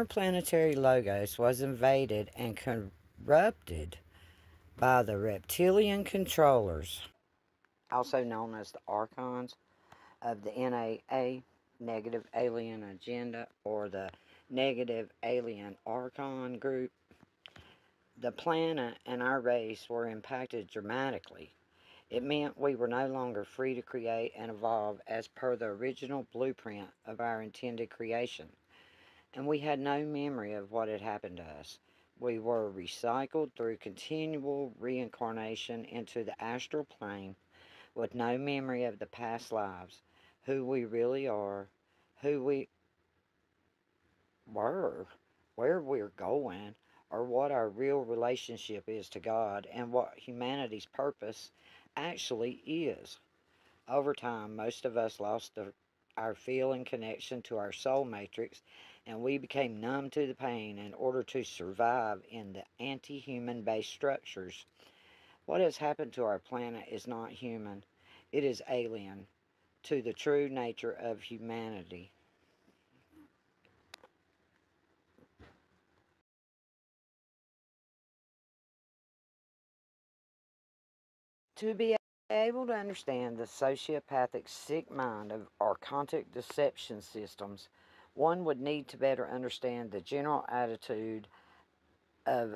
interplanetary logos was invaded and corrupted by the reptilian controllers, also known as the Archons of the N.A.A, Negative Alien Agenda, or the Negative Alien Archon Group. The planet and our race were impacted dramatically. It meant we were no longer free to create and evolve as per the original blueprint of our intended creation, and we had no memory of what had happened to us. We were recycled through continual reincarnation into the astral plane with no memory of the past lives, who we really are, who we were, where we're going, or what our real relationship is to God, and what humanity's purpose actually is. Over time, most of us lost our feeling connection to our soul matrix, and we became numb to the pain in order to survive in the anti-human based structures. What has happened to our planet is not human. It is alien to the true nature of humanity. To be able to understand the sociopathic sick mind of archontic deception systems, one would need to better understand the general attitude of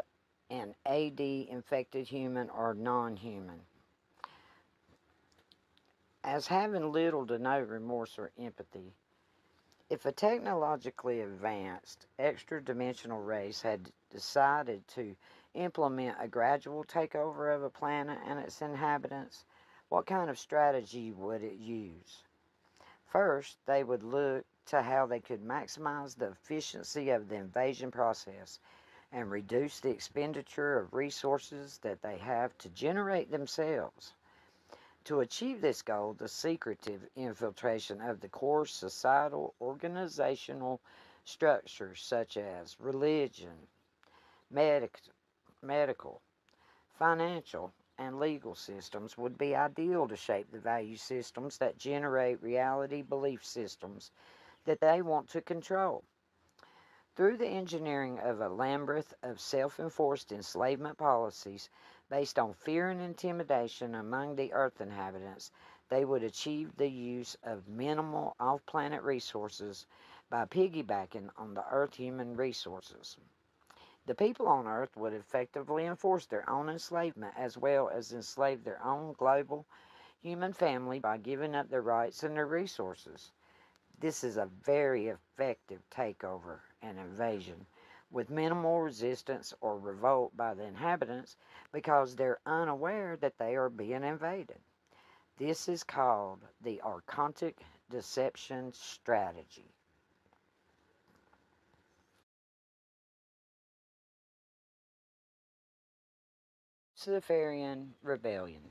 an AD infected human or non-human, as having little to no remorse or empathy. If a technologically advanced extra-dimensional race had decided to implement a gradual takeover of a planet and its inhabitants, what kind of strategy would it use? First, they would look to how they could maximize the efficiency of the invasion process and reduce the expenditure of resources that they have to generate themselves. To achieve this goal, the secretive infiltration of the core societal organizational structures such as religion, medical, financial, and legal systems would be ideal to shape the value systems that generate reality belief systems that they want to control. Through the engineering of a labyrinth of self-enforced enslavement policies based on fear and intimidation among the Earth inhabitants, they would achieve the use of minimal off-planet resources by piggybacking on the Earth human resources. The people on Earth would effectively enforce their own enslavement as well as enslave their own global human family by giving up their rights and their resources. This is a very effective takeover and invasion with minimal resistance or revolt by the inhabitants because they're unaware that they are being invaded. This is called the Archontic Deception Strategy. Luciferian Rebellion.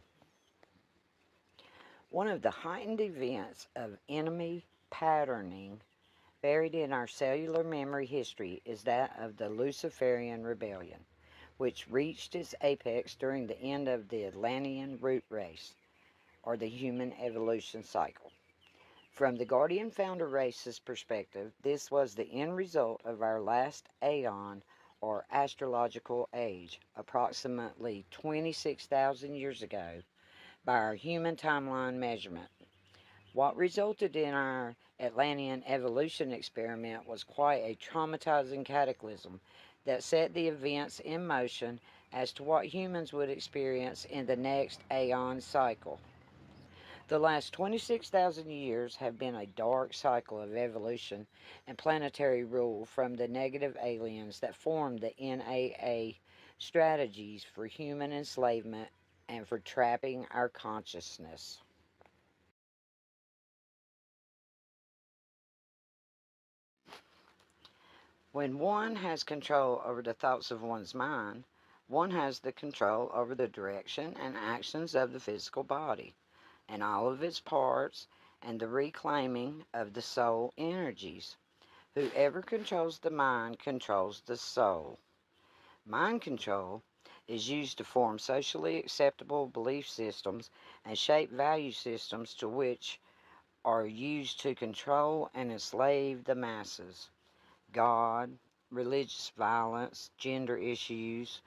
One of the heightened events of enemy patterning buried in our cellular memory history is that of the Luciferian Rebellion, which reached its apex during the end of the Atlantean root race, or the human evolution cycle. From the Guardian Founder race's perspective, this was the end result of our last aeon, or astrological age, approximately 26,000 years ago, by our human timeline measurement. What resulted in our Atlantean evolution experiment was quite a traumatizing cataclysm that set the events in motion as to what humans would experience in the next aeon cycle. The last 26,000 years have been a dark cycle of evolution and planetary rule from the negative aliens that formed the N.A.A. strategies for human enslavement and for trapping our consciousness. When one has control over the thoughts of one's mind, one has the control over the direction and actions of the physical body and all of its parts and the reclaiming of the soul energies. Whoever controls the mind controls the soul. Mind control is used to form socially acceptable belief systems and shape value systems to which are used to control and enslave the masses. God, religious violence, gender issues,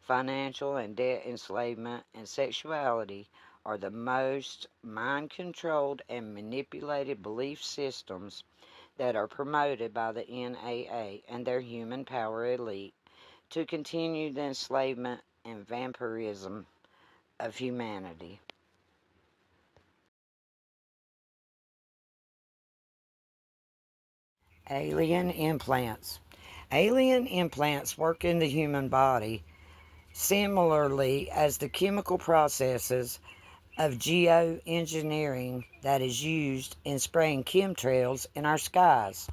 financial and debt enslavement, and sexuality are the most mind controlled and manipulated belief systems that are promoted by the N.A.A. and their human power elite to continue the enslavement and vampirism of humanity. Alien implants. Alien implants work in the human body similarly as the chemical processes of geoengineering that is used in spraying chemtrails in our skies.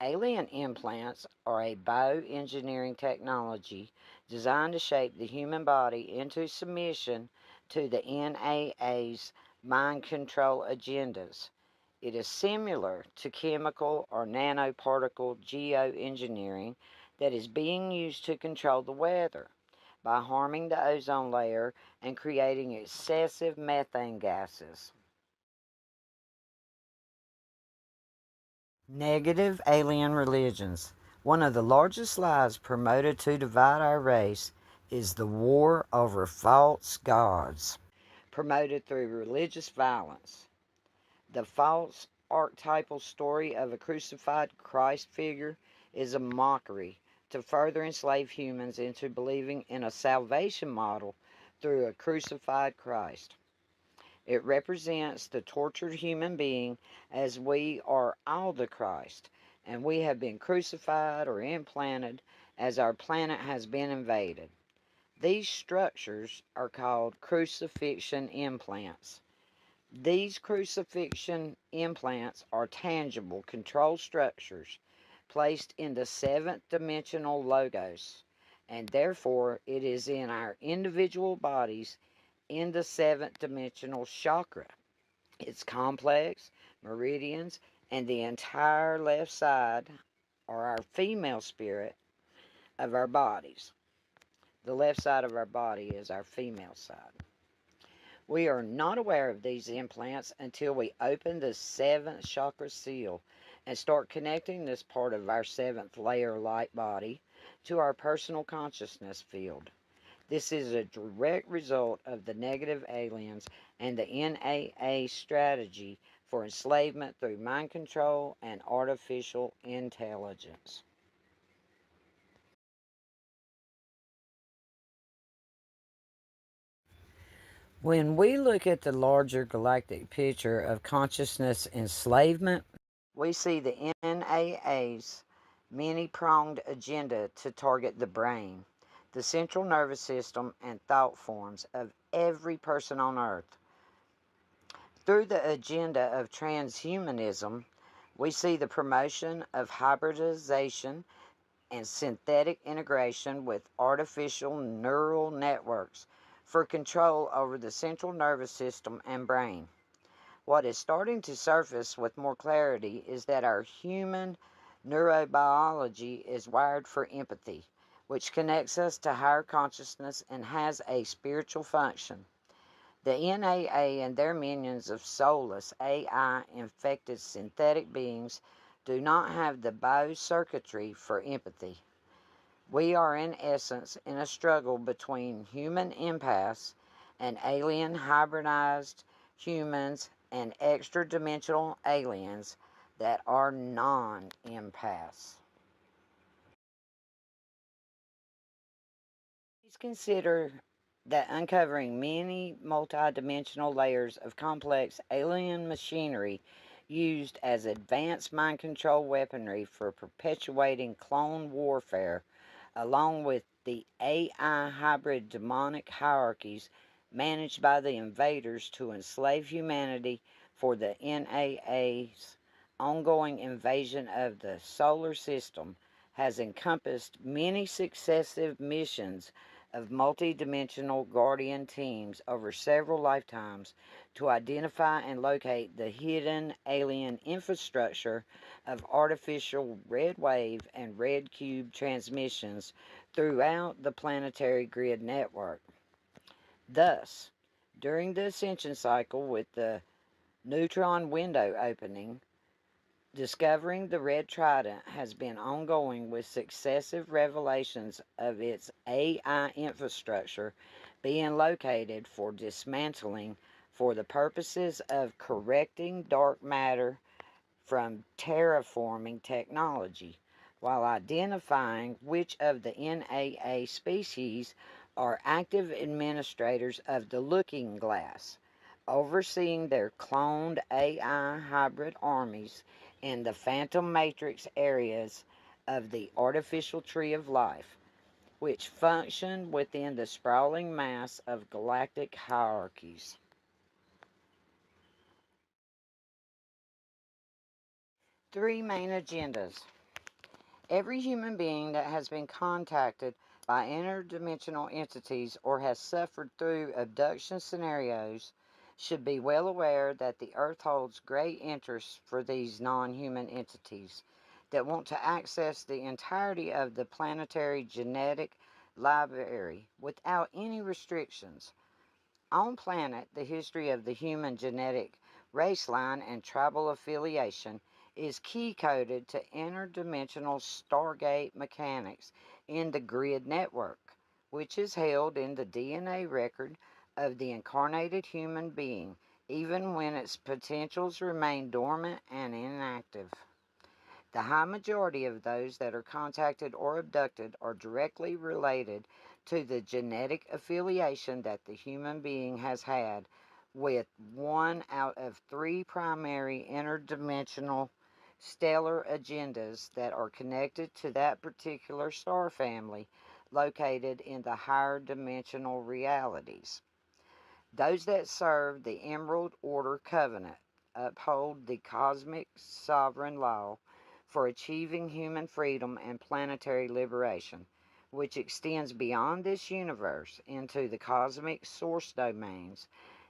Alien implants are a bioengineering technology designed to shape the human body into submission to the N.A.A.'s mind control agendas. It is similar to chemical or nanoparticle geoengineering that is being used to control the weather by harming the ozone layer and creating excessive methane gases. Negative alien religions. One of the largest lies promoted to divide our race is the war over false gods, promoted through religious violence. The false archetypal story of a crucified Christ figure is a mockery to further enslave humans into believing in a salvation model through a crucified Christ. It represents the tortured human being as we are all the Christ, and we have been crucified or implanted as our planet has been invaded. These structures are called crucifixion implants. These crucifixion implants are tangible control structures placed in the seventh dimensional logos, and therefore it is in our individual bodies in the seventh dimensional chakra, its complex, meridians, and the entire left side, or our female spirit, of our bodies. The left side of our body is our female side. We are not aware of these implants until we open the seventh chakra seal and start connecting this part of our seventh layer light body to our personal consciousness field. This is a direct result of the negative aliens and the N.A.A. strategy for enslavement through mind control and artificial intelligence. When we look at the larger galactic picture of consciousness enslavement, we see the N.A.A.'s many-pronged agenda to target the brain, the central nervous system, and thought forms of every person on Earth. Through the agenda of transhumanism, we see the promotion of hybridization and synthetic integration with artificial neural networks for control over the central nervous system and brain. What is starting to surface with more clarity is that our human neurobiology is wired for empathy, which connects us to higher consciousness and has a spiritual function. The N.A.A. and their minions of soulless AI infected synthetic beings do not have the biocircuitry for empathy. We are, in essence, in a struggle between human empaths and alien hybridized humans and extra dimensional aliens that are non empaths. Please consider that uncovering many multidimensional layers of complex alien machinery used as advanced mind control weaponry for perpetuating clone warfare, along with the AI hybrid demonic hierarchies managed by the invaders to enslave humanity for the N.A.A.'s ongoing invasion of the solar system, has encompassed many successive missions of multi-dimensional guardian teams over several lifetimes to identify and locate the hidden alien infrastructure of artificial red wave and red cube transmissions throughout the planetary grid network. Thus, during the ascension cycle with the neutron window opening, Discovering the Red Trident has been ongoing with successive revelations of its AI infrastructure being located for dismantling for the purposes of correcting dark matter from terraforming technology, while identifying which of the N.A.A. species are active administrators of the Looking Glass, overseeing their cloned AI hybrid armies in the Phantom Matrix areas of the artificial tree of life, which function within the sprawling mass of galactic hierarchies. Three main agendas. Every human being that has been contacted by interdimensional entities or has suffered through abduction scenarios should be well aware that the Earth holds great interest for these non-human entities that want to access the entirety of the planetary genetic library without any restrictions. On planet, the history of the human genetic race line and tribal affiliation is key-coded to interdimensional Stargate mechanics in the grid network, which is held in the DNA record of the incarnated human being, even when its potentials remain dormant and inactive. The high majority of those that are contacted or abducted are directly related to the genetic affiliation that the human being has had with one out of three primary interdimensional stellar agendas that are connected to that particular star family located in the higher dimensional realities. Those that serve the Emerald Order Covenant uphold the cosmic sovereign law for achieving human freedom and planetary liberation, which extends beyond this universe into the cosmic source domains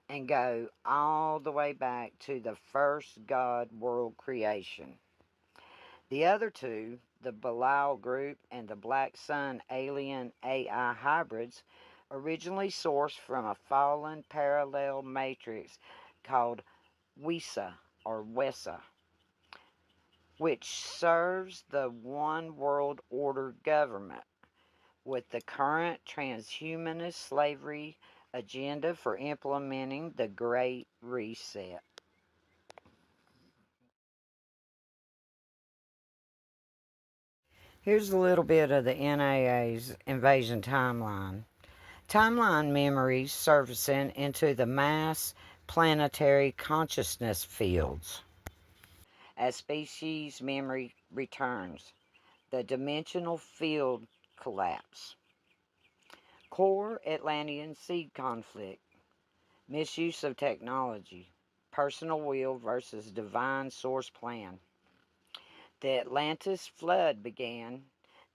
and go all the way back to the first God world creation. The other two, the Belial group and the Black Sun alien AI hybrids, originally sourced from a fallen parallel matrix called Wesa, which serves the one world order government with the current transhumanist slavery agenda for implementing the Great Reset. Here's a little bit of the N.A.A.'s invasion timeline. Timeline memories surfacing into the mass planetary consciousness fields. As species memory returns, the dimensional field collapse. Core Atlantean seed conflict, misuse of technology, personal will versus divine source plan. The Atlantis flood began,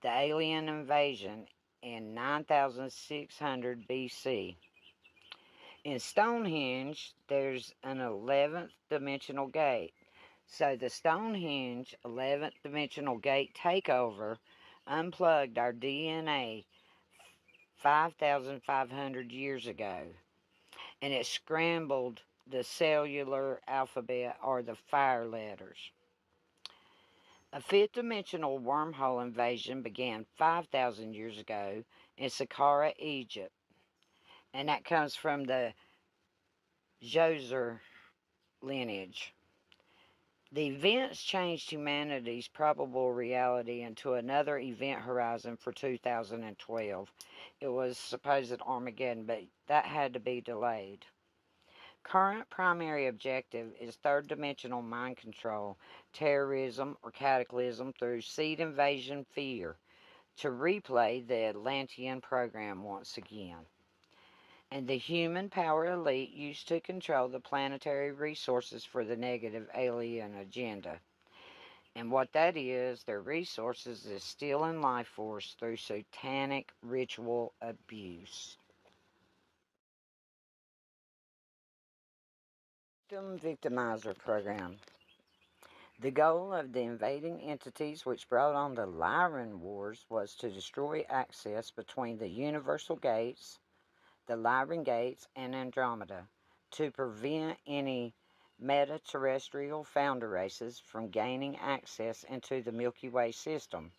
the alien invasion in 9600 BC. In Stonehenge, there's an 11th dimensional gate. So the Stonehenge 11th dimensional gate takeover unplugged our DNA 5,500 years ago, and it scrambled the cellular alphabet or the fire letters. A fifth dimensional wormhole invasion began 5,000 years ago in Saqqara, Egypt, and that comes from the Djoser lineage. The events changed humanity's probable reality into another event horizon for 2012. It was supposed Armageddon, but that had to be delayed. Current primary objective is third dimensional mind control, terrorism, or cataclysm through seed invasion fear to replay the Atlantean program once again. And the human power elite used to control the planetary resources for the negative alien agenda. And what that is, their resources is stealing life force through satanic ritual abuse. Victimizer program. The goal of the invading entities which brought on the Lyran Wars was to destroy access between the Universal Gates, the Lyran Gates, and Andromeda, to prevent any meta-terrestrial founder races from gaining access into the Milky Way system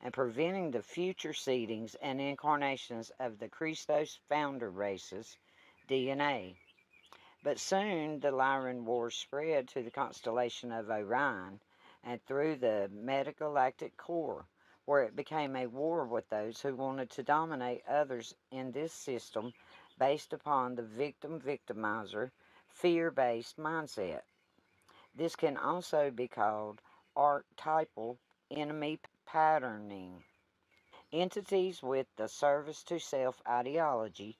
and preventing the future seedings and incarnations of the Christos founder races, DNA. But soon the Lyran Wars spread to the constellation of Orion and through the metagalactic core, where it became a war with those who wanted to dominate others in this system based upon the victim-victimizer, fear-based mindset. This can also be called archetypal enemy patterning. Entities with the service to self ideology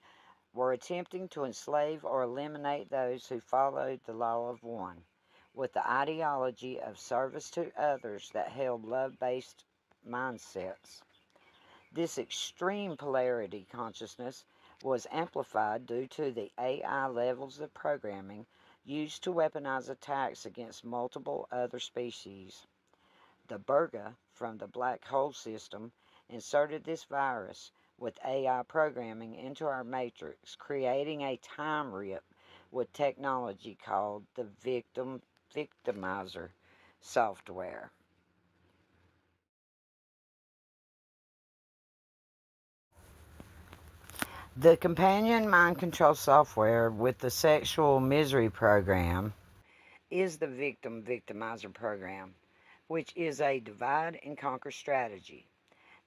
were attempting to enslave or eliminate those who followed the law of one, with the ideology of service to others that held love based mindsets. This extreme polarity consciousness was amplified due to the AI levels of programming used to weaponize attacks against multiple other species. The Burga from the black hole system inserted this virus with AI programming into our matrix, creating a time rip with technology called the victimizer software. The companion mind control software with the sexual misery program is the victimizer program, which is a divide and conquer strategy.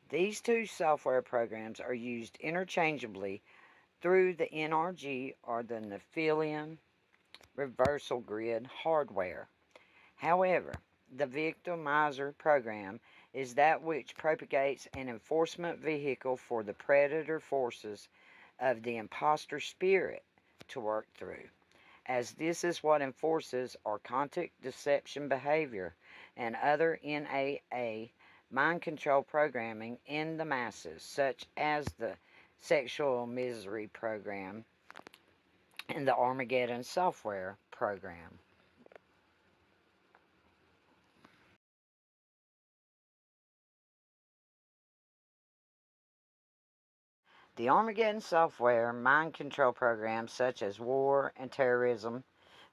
These two software programs are used interchangeably through the NRG or the Nephilian reversal grid hardware. However, the victimizer program is that which propagates an enforcement vehicle for the predator forces of the imposter spirit to work through, as this is what enforces archontic deception behavior and other N.A.A. mind control programming in the masses, such as the sexual misery program and the Armageddon software program. The Armageddon software mind control programs such as war and terrorism,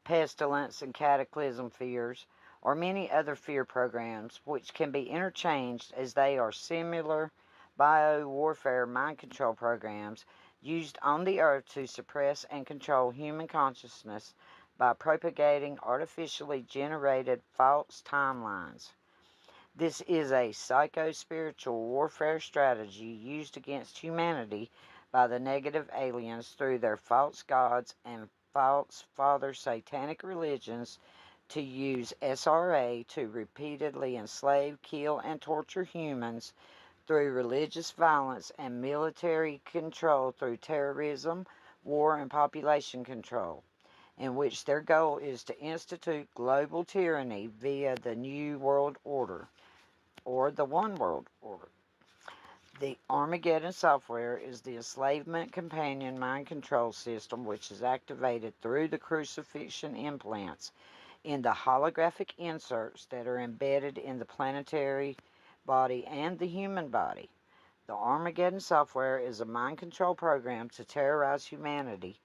pestilence and cataclysm fears, or many other fear programs which can be interchanged as they are similar bio-warfare mind control programs used on the earth to suppress and control human consciousness by propagating artificially generated false timelines. This is a psycho-spiritual warfare strategy used against humanity by the negative aliens through their false gods and false father satanic religions to use SRA to repeatedly enslave, kill, and torture humans through religious violence and military control through terrorism, war, and population control, in which their goal is to institute global tyranny via the New World Order or the One World Order. The Armageddon software is the enslavement companion mind control system which is activated through the crucifixion implants in the holographic inserts that are embedded in the planetary body and the human body. The Armageddon software is a mind control program to terrorize humanity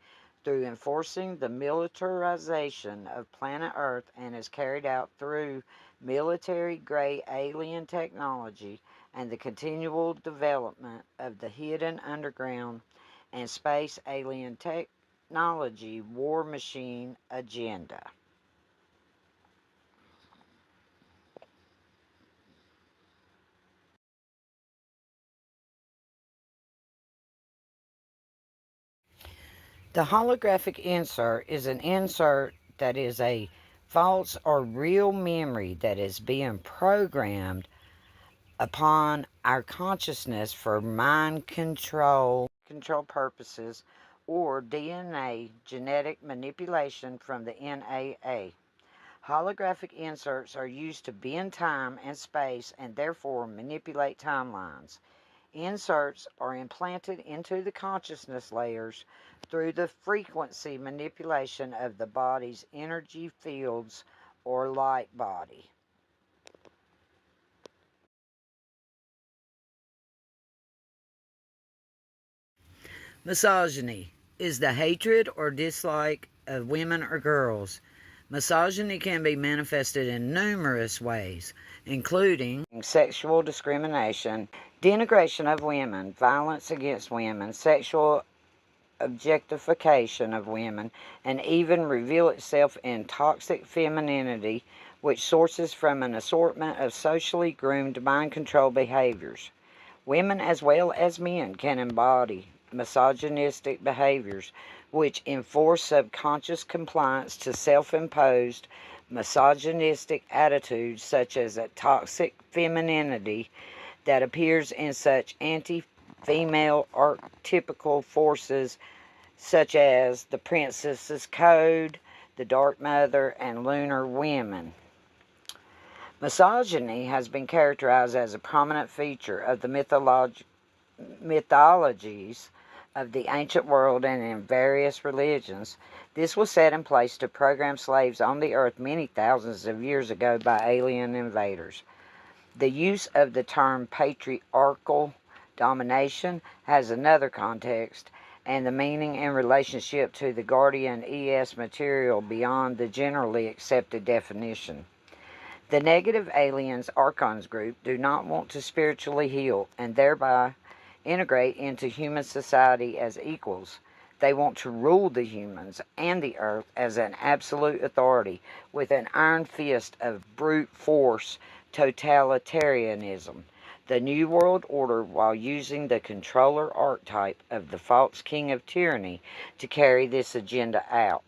through enforcing the militarization of planet Earth and is carried out through military-grade alien technology and the continual development of the hidden underground and space alien technology war machine agenda. The holographic insert is an insert that is a false or real memory that is being programmed upon our consciousness for mind control purposes or DNA genetic manipulation from the N.A.A. Holographic inserts are used to bend time and space and therefore manipulate timelines. Inserts are implanted into the consciousness layers through the frequency manipulation of the body's energy fields or light body. Misogyny is the hatred or dislike of women or girls Misogyny can be manifested in numerous ways, including sexual discrimination, denigration of women, violence against women, sexual objectification of women, and even reveal itself in toxic femininity, which sources from an assortment of socially groomed mind control behaviors. Women as well as men can embody misogynistic behaviors which enforce subconscious compliance to self-imposed misogynistic attitudes such as a toxic femininity that appears in such anti-female archetypical forces such as the Princess's Code, the Dark Mother, and Lunar Women. Misogyny has been characterized as a prominent feature of the mythologies of the ancient world and in various religions. This was set in place to program slaves on the earth many thousands of years ago by alien invaders. The use of the term patriarchal domination has another context and the meaning in relationship to the Guardian ES material beyond the generally accepted definition. The negative aliens Archons group do not want to spiritually heal and thereby integrate into human society as equals. They want to rule the humans and the earth as an absolute authority with an iron fist of brute force totalitarianism. The New World Order, while using the controller archetype of the false king of tyranny to carry this agenda out.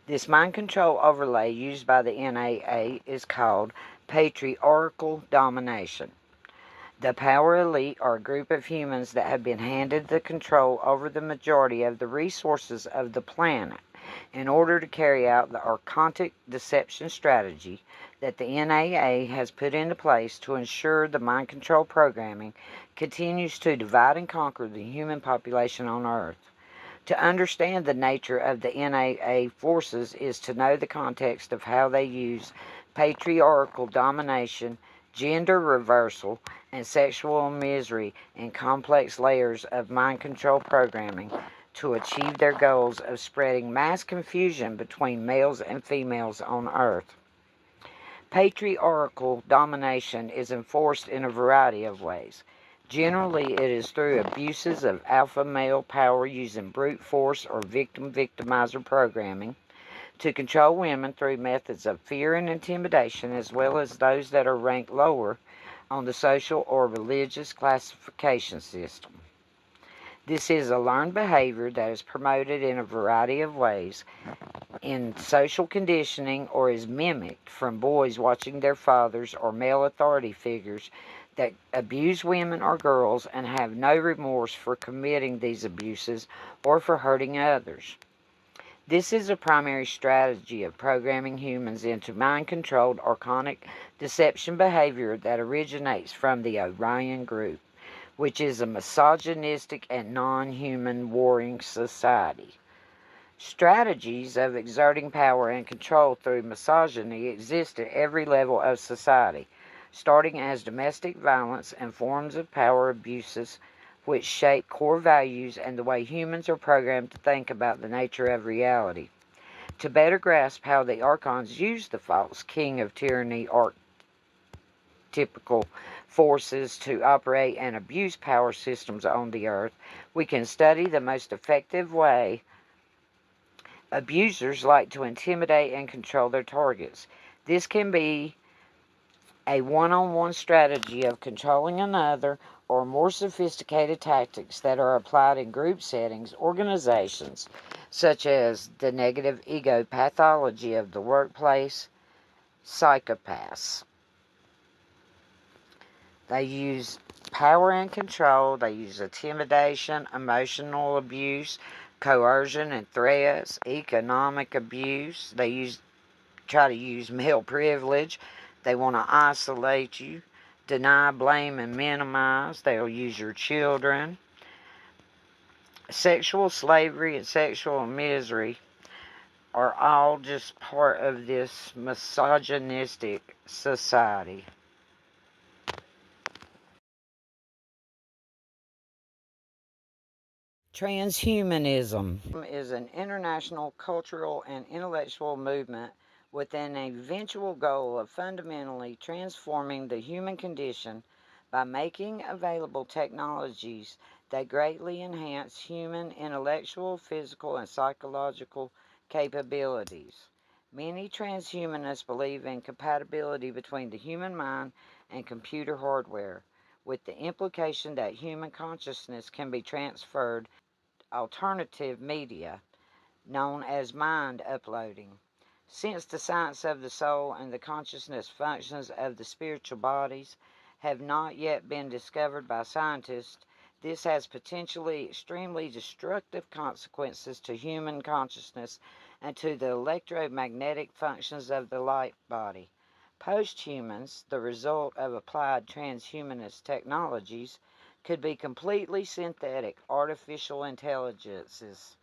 This mind control overlay used by the N.A.A. is called patriarchal domination. The power elite are a group of humans that have been handed the control over the majority of the resources of the planet in order to carry out the Archontic deception strategy that the N.A.A. has put into place to ensure the mind control programming continues to divide and conquer the human population on Earth. To understand the nature of the N.A.A. forces is to know the context of how they use patriarchal domination, gender reversal, and sexual misery in complex layers of mind control programming to achieve their goals of spreading mass confusion between males and females on Earth. Patriarchal domination is enforced in a variety of ways. Generally, it is through abuses of alpha male power using brute force or victim-victimizer programming to control women through methods of fear and intimidation, as well as those that are ranked lower on the social or religious classification system. This is a learned behavior that is promoted in a variety of ways in social conditioning or is mimicked from boys watching their fathers or male authority figures that abuse women or girls and have no remorse for committing these abuses or for hurting others. This is a primary strategy of programming humans into mind-controlled archonic deception behavior that originates from the Orion group, which is a misogynistic and non-human warring society. Strategies of exerting power and control through misogyny exist at every level of society, starting as domestic violence and forms of power abuses which shape core values and the way humans are programmed to think about the nature of reality. To better grasp how the Archons use the false king of tyranny archetypical forces to operate and abuse power systems on the earth, we can study the most effective way abusers like to intimidate and control their targets. This can be a one-on-one strategy of controlling another, or more sophisticated tactics that are applied in group settings, organizations, such as the negative ego pathology of the workplace, psychopaths. They use power and control, they use intimidation, emotional abuse, coercion and threats, economic abuse. They try to use male privilege. They want to isolate you, deny, blame, and minimize. They'll use your children. Sexual slavery and sexual misery are all just part of this misogynistic society. Transhumanism is an international cultural and intellectual movement with an eventual goal of fundamentally transforming the human condition by making available technologies that greatly enhance human intellectual, physical, and psychological capabilities. Many transhumanists believe in compatibility between the human mind and computer hardware, with the implication that human consciousness can be transferred alternative media known as mind uploading. Since the science of the soul and the consciousness functions of the spiritual bodies have not yet been discovered by scientists, this has potentially extremely destructive consequences to human consciousness and to the electromagnetic functions of the light body. Posthumans, the result of applied transhumanist technologies, could be completely synthetic artificial intelligences,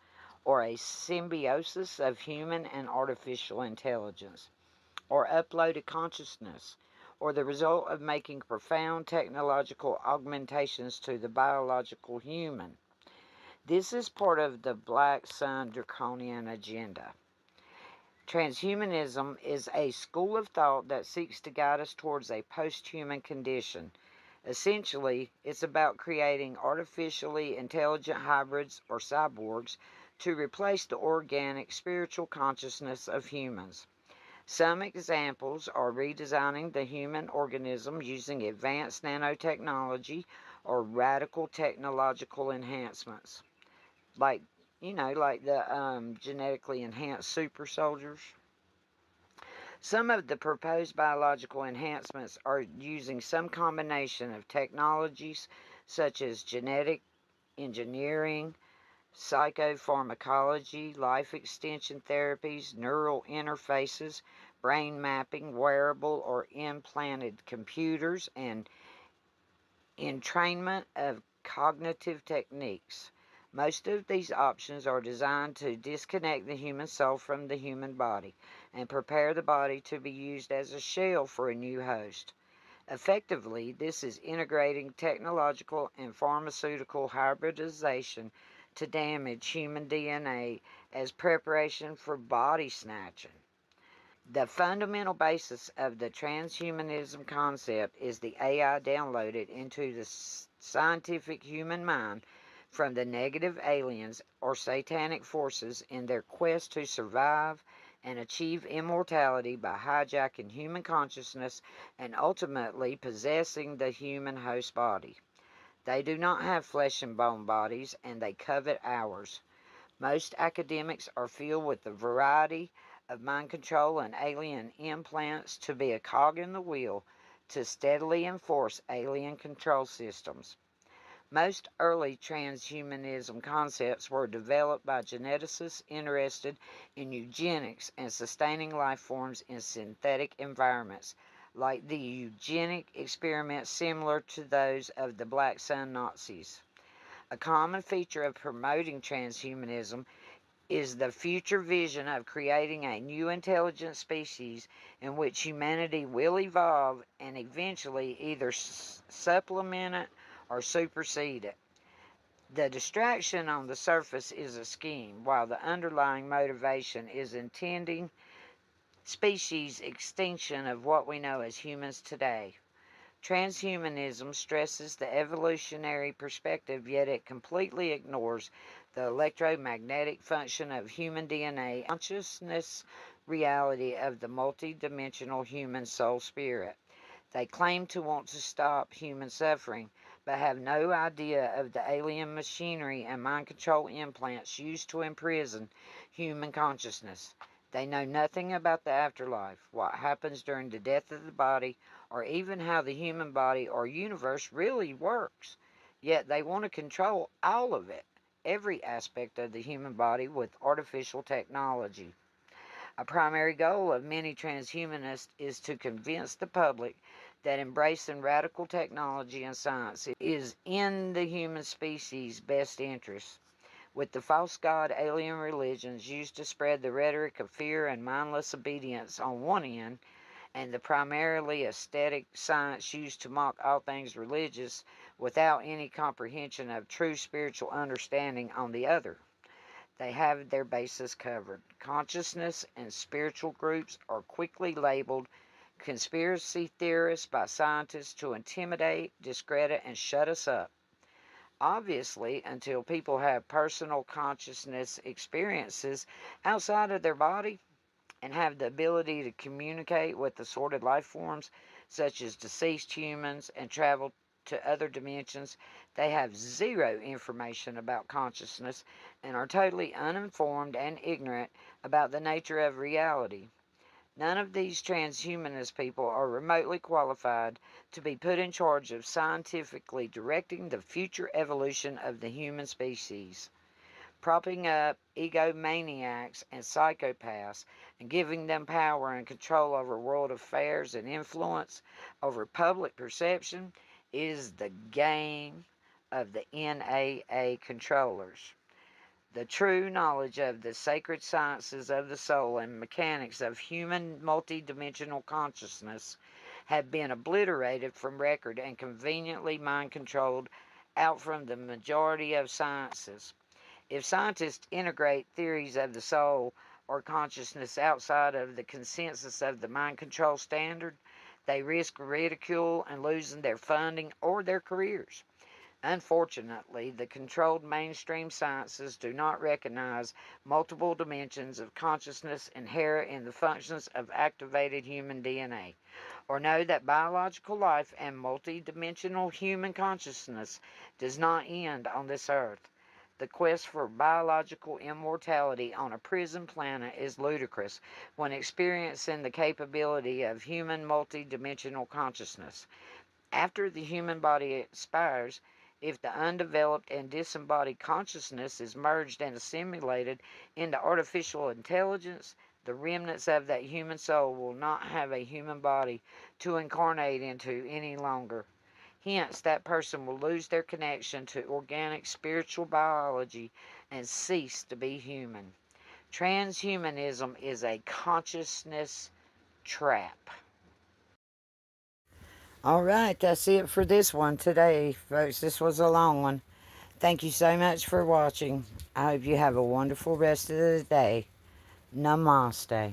or a symbiosis of human and artificial intelligence, or uploaded consciousness, or the result of making profound technological augmentations to the biological human. This is part of the Black Sun Draconian agenda. Transhumanism is a school of thought that seeks to guide us towards a post-human condition. Essentially, it's about creating artificially intelligent hybrids or cyborgs to replace the organic spiritual consciousness of humans. Some examples are redesigning the human organism using advanced nanotechnology or radical technological enhancements, like like the genetically enhanced super soldiers. Some of the proposed biological enhancements are using some combination of technologies such as genetic engineering, psychopharmacology, life extension therapies, neural interfaces, brain mapping, wearable or implanted computers, and entrainment of cognitive techniques. Most of these options are designed to disconnect the human soul from the human body and prepare the body to be used as a shell for a new host. Effectively, this is integrating technological and pharmaceutical hybridization to damage human DNA as preparation for body snatching. The fundamental basis of the transhumanism concept is the AI downloaded into the scientific human mind from the negative aliens or satanic forces in their quest to survive and achieve immortality by hijacking human consciousness and ultimately possessing the human host body. They do not have flesh and bone bodies, and they covet ours. Most academics are filled with the variety of mind control and alien implants to be a cog in the wheel to steadily enforce alien control systems. Most early transhumanism concepts were developed by geneticists interested in eugenics and sustaining life forms in synthetic environments, like the eugenic experiments similar to those of the Black Sun Nazis. A common feature of promoting transhumanism is the future vision of creating a new intelligent species in which humanity will evolve and eventually either supplement it or supersede it. The distraction on the surface is a scheme, while the underlying motivation is intending species extinction of what we know as humans today. Transhumanism stresses the evolutionary perspective, yet it completely ignores the electromagnetic function of human DNA, consciousness reality of the multidimensional human soul spirit. They claim to want to stop human suffering, but have no idea of the alien machinery and mind control implants used to imprison human consciousness. They know nothing about the afterlife, what happens during the death of the body, or even how the human body or universe really works. Yet they want to control all of it, every aspect of the human body with artificial technology. A primary goal of many transhumanists is to convince the public that embracing radical technology and science is in the human species' best interest, with the false god alien religions used to spread the rhetoric of fear and mindless obedience on one end, and the primarily aesthetic science used to mock all things religious without any comprehension of true spiritual understanding on the other. They have their bases covered. Consciousness and spiritual groups are quickly labeled conspiracy theorists by scientists to intimidate, discredit, and shut us up. Obviously, until people have personal consciousness experiences outside of their body and have the ability to communicate with assorted life forms, such as deceased humans, and travel to other dimensions, they have zero information about consciousness and are totally uninformed and ignorant about the nature of reality. None of these transhumanist people are remotely qualified to be put in charge of scientifically directing the future evolution of the human species. Propping up egomaniacs and psychopaths and giving them power and control over world affairs and influence over public perception is the game of the N.A.A. controllers. The true knowledge of the sacred sciences of the soul and mechanics of human multidimensional consciousness have been obliterated from record and conveniently mind controlled out from the majority of sciences. If scientists integrate theories of the soul or consciousness outside of the consensus of the mind control standard, they risk ridicule and losing their funding or their careers. Unfortunately, the controlled mainstream sciences do not recognize multiple dimensions of consciousness inherent in the functions of activated human DNA, or know that biological life and multidimensional human consciousness does not end on this earth. The quest for biological immortality on a prison planet is ludicrous when experiencing the capability of human multidimensional consciousness. After the human body expires, if the undeveloped and disembodied consciousness is merged and assimilated into artificial intelligence, the remnants of that human soul will not have a human body to incarnate into any longer. Hence, that person will lose their connection to organic spiritual biology and cease to be human. Transhumanism is a consciousness trap. All right, that's it for this one today, folks. This was a long one. Thank you so much for watching. I hope you have a wonderful rest of the day. Namaste.